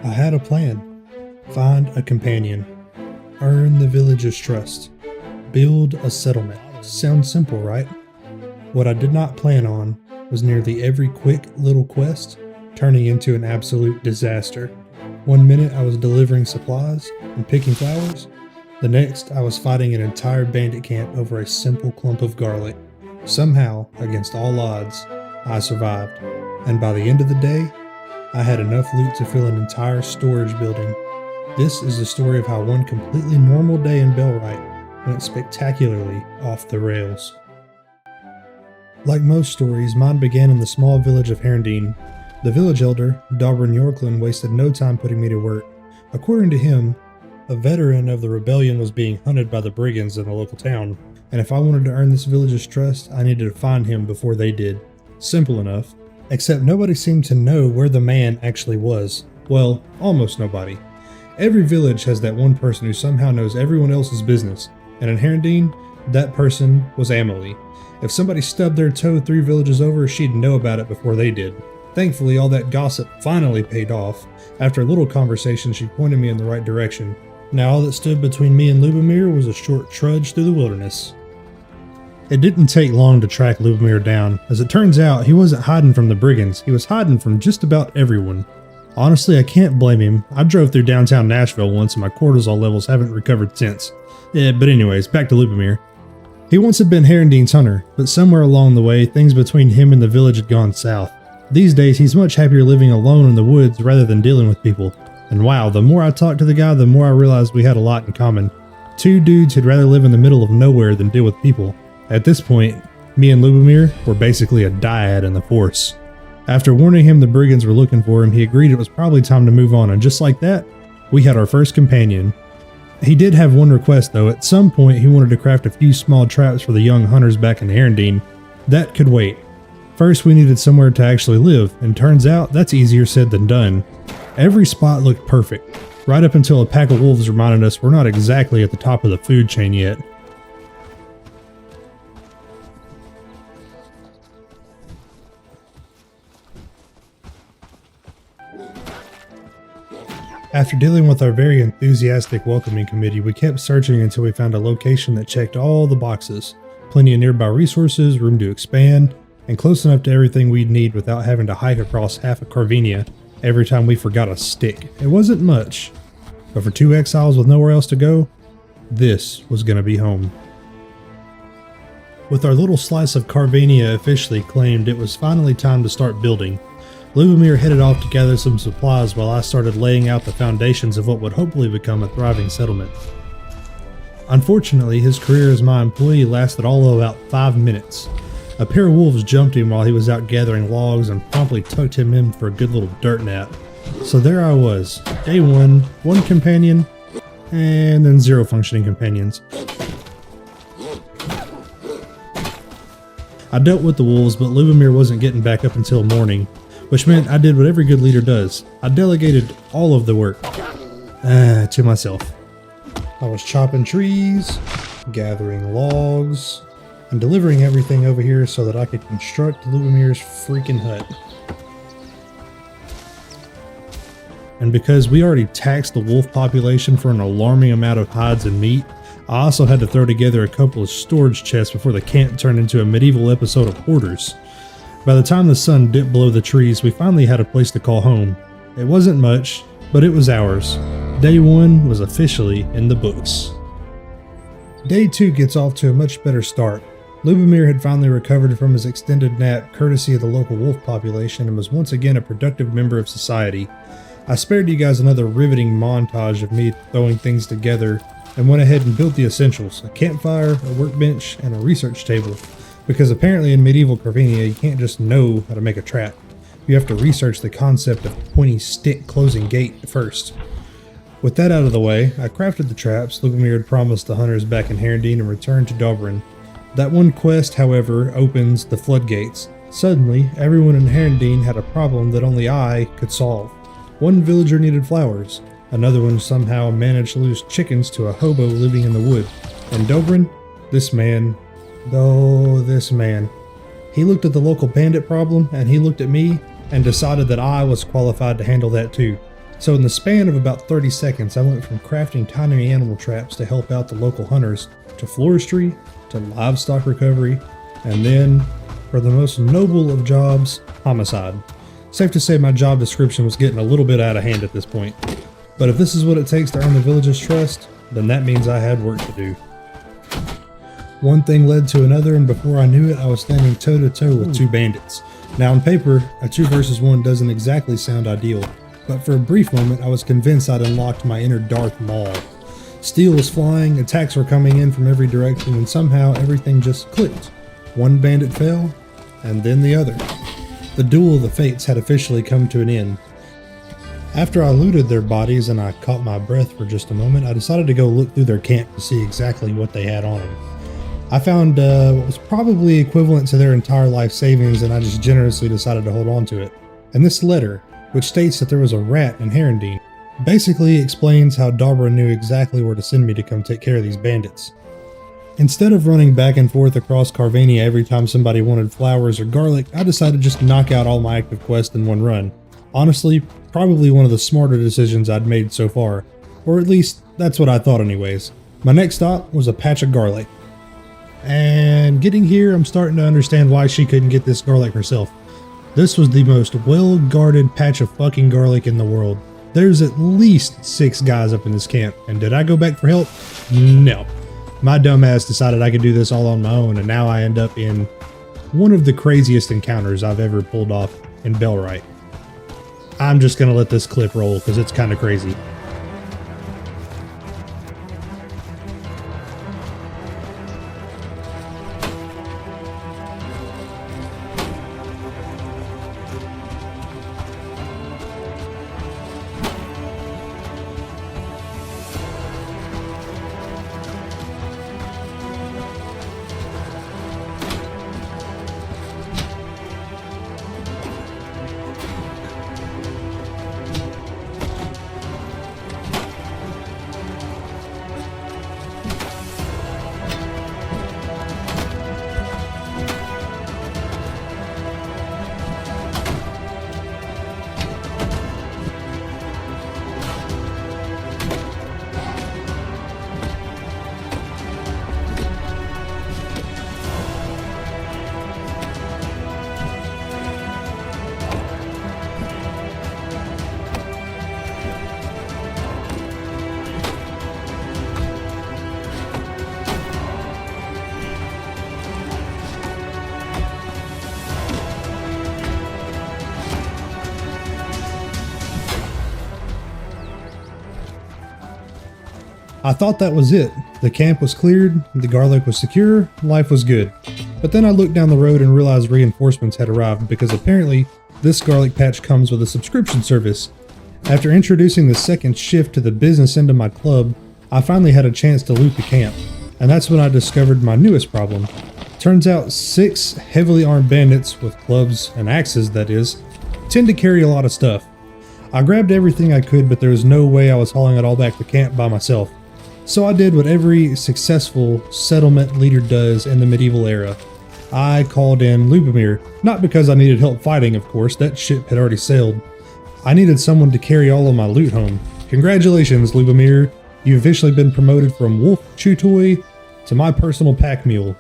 I had a plan. Find a companion. Earn the village's trust. Build a settlement. Sounds simple, right? What I did not plan on was nearly every quick little quest turning into an absolute disaster. One minute I was delivering supplies and picking flowers. The next I was fighting an entire bandit camp over a simple clump of garlic. Somehow, against all odds, I survived. And by the end of the day, I had enough loot to fill an entire storage building. This is the story of how one completely normal day in Bellwright went spectacularly off the rails. Like most stories, mine began in the small village of Herndine. The village elder, Dobrin Yorklin, wasted no time putting me to work. According to him, a veteran of the rebellion was being hunted by the brigands in the local town, and if I wanted to earn this village's trust, I needed to find him before they did. Simple enough. Except nobody seemed to know where the man actually was. Well, almost nobody. Every village has that one person who somehow knows everyone else's business, and in Herndine, that person was Amelie. If somebody stubbed their toe 3 villages over, she'd know about it before they did. Thankfully, all that gossip finally paid off. After a little conversation, she pointed me in the right direction. Now all that stood between me and Lubomir was a short trudge through the wilderness. It didn't take long to track Lubomir down. As it turns out, he wasn't hiding from the brigands, he was hiding from just about everyone. Honestly, I can't blame him. I drove through downtown Nashville once and my cortisol levels haven't recovered since. But anyways, back to Lubomir. He once had been Herrindine's hunter, but somewhere along the way, things between him and the village had gone south. These days, he's much happier living alone in the woods rather than dealing with people. And wow, the more I talked to the guy, the more I realized we had a lot in common. 2 dudes who'd rather live in the middle of nowhere than deal with people. At this point, me and Lubomir were basically a dyad in the force. After warning him the brigands were looking for him, he agreed it was probably time to move on, and just like that, we had our first companion. He did have one request though. At some point he wanted to craft a few small traps for the young hunters back in Herndine. That could wait. First we needed somewhere to actually live, and turns out that's easier said than done. Every spot looked perfect, right up until a pack of wolves reminded us we're not exactly at the top of the food chain yet. After dealing with our very enthusiastic welcoming committee, we kept searching until we found a location that checked all the boxes. Plenty of nearby resources, room to expand, and close enough to everything we'd need without having to hike across half of Carvenia every time we forgot a stick. It wasn't much, but for 2 exiles with nowhere else to go, this was gonna be home. With our little slice of Carvenia officially claimed, it was finally time to start building. Lubomir headed off to gather some supplies while I started laying out the foundations of what would hopefully become a thriving settlement. Unfortunately, his career as my employee lasted all of about 5 minutes. A pair of wolves jumped him while he was out gathering logs and promptly tucked him in for a good little dirt nap. So there I was, day 1, 1 companion, and then 0 functioning companions. I dealt with the wolves, but Lubomir wasn't getting back up until morning, which meant I did what every good leader does. I delegated all of the work to myself. I was chopping trees, gathering logs, and delivering everything over here so that I could construct Lubomir's freaking hut. And because we already taxed the wolf population for an alarming amount of hides and meat, I also had to throw together a couple of storage chests before the camp turned into a medieval episode of Hoarders. By the time the sun dipped below the trees, we finally had a place to call home. It wasn't much, but it was ours. Day 1 was officially in the books. Day 2 gets off to a much better start. Lubomir had finally recovered from his extended nap courtesy of the local wolf population and was once again a productive member of society. I spared you guys another riveting montage of me throwing things together and went ahead and built the essentials: a campfire, a workbench, and a research table. Because apparently in medieval Carvenia you can't just know how to make a trap. You have to research the concept of pointy stick closing gate first. With that out of the way, I crafted the traps Lubomir had promised the hunters back in Herndine and returned to Dobrin. That one quest, however, opens the floodgates. Suddenly, everyone in Herndine had a problem that only I could solve. One villager needed flowers. Another one somehow managed to lose chickens to a hobo living in the wood. And Dobrin, this man, he looked at the local bandit problem, and he looked at me and decided that I was qualified to handle that too. So in the span of about 30 seconds, I went from crafting tiny animal traps to help out the local hunters, to floristry, to livestock recovery, and then, for the most noble of jobs, homicide. Safe to say my job description was getting a little bit out of hand at this point. But if this is what it takes to earn the village's trust, then that means I had work to do. One thing led to another, and before I knew it, I was standing toe-to-toe with two bandits. Now on paper, a 2 versus 1 doesn't exactly sound ideal, but for a brief moment I was convinced I'd unlocked my inner Darth Maul. Steel was flying, attacks were coming in from every direction, and somehow everything just clicked. One bandit fell, and then the other. The duel of the fates had officially come to an end. After I looted their bodies and I caught my breath for just a moment, I decided to go look through their camp to see exactly what they had on them. I found what was probably equivalent to their entire life savings, and I just generously decided to hold on to it. And this letter, which states that there was a rat in Herondine, basically explains how Darbra knew exactly where to send me to come take care of these bandits. Instead of running back and forth across Carvania every time somebody wanted flowers or garlic, I decided just to knock out all my active quests in one run. Honestly, probably one of the smarter decisions I'd made so far. Or at least, that's what I thought anyways. My next stop was a patch of garlic. And getting here, I'm starting to understand why she couldn't get this garlic herself. This was the most well-guarded patch of fucking garlic in the world. There's at least 6 guys up in this camp, and did I go back for help? No. My dumbass decided I could do this all on my own, and now I end up in one of the craziest encounters I've ever pulled off in Bellwright. I'm just gonna let this clip roll because it's kind of crazy. I thought that was it. The camp was cleared, the garlic was secure, life was good. But then I looked down the road and realized reinforcements had arrived because apparently this garlic patch comes with a subscription service. After introducing the second shift to the business end of my club, I finally had a chance to loot the camp. And that's when I discovered my newest problem. Turns out 6 heavily armed bandits, with clubs and axes that is, tend to carry a lot of stuff. I grabbed everything I could, but there was no way I was hauling it all back to camp by myself. So I did what every successful settlement leader does in the medieval era. I called in Lubomir, not because I needed help fighting, of course, that ship had already sailed. I needed someone to carry all of my loot home. Congratulations, Lubomir, you've officially been promoted from wolf chew toy to my personal pack mule.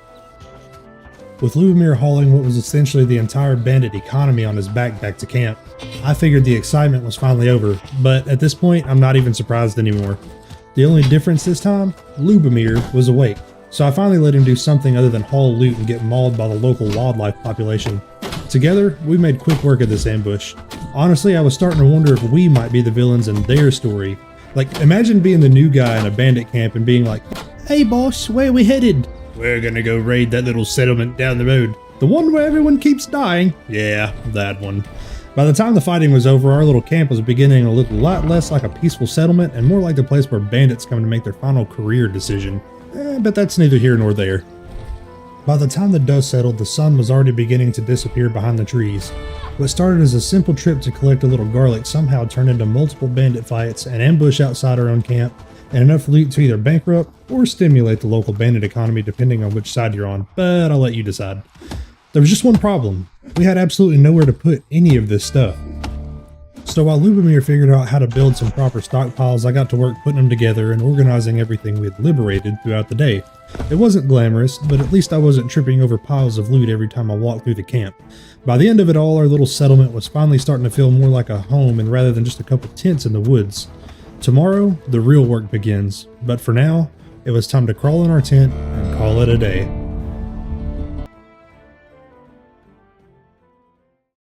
With Lubomir hauling what was essentially the entire bandit economy on his back to camp, I figured the excitement was finally over, but at this point I'm not even surprised anymore. The only difference this time, Lubomir was awake, so I finally let him do something other than haul loot and get mauled by the local wildlife population. Together, we made quick work of this ambush. Honestly, I was starting to wonder if we might be the villains in their story. Like, imagine being the new guy in a bandit camp and being like, "Hey boss, where are we headed?" "We're gonna go raid that little settlement down the road. The one where everyone keeps dying." "Yeah, that one." By the time the fighting was over, our little camp was beginning to look a lot less like a peaceful settlement and more like the place where bandits come to make their final career decision. But that's neither here nor there. By the time the dust settled, the sun was already beginning to disappear behind the trees. What started as a simple trip to collect a little garlic somehow turned into multiple bandit fights, an ambush outside our own camp, and enough loot to either bankrupt or stimulate the local bandit economy depending on which side you're on, but I'll let you decide. There was just one problem. We had absolutely nowhere to put any of this stuff. So while Lubomir figured out how to build some proper stockpiles, I got to work putting them together and organizing everything we had liberated throughout the day. It wasn't glamorous, but at least I wasn't tripping over piles of loot every time I walked through the camp. By the end of it all, our little settlement was finally starting to feel more like a home and rather than just a couple tents in the woods. Tomorrow, the real work begins, but for now, it was time to crawl in our tent and call it a day.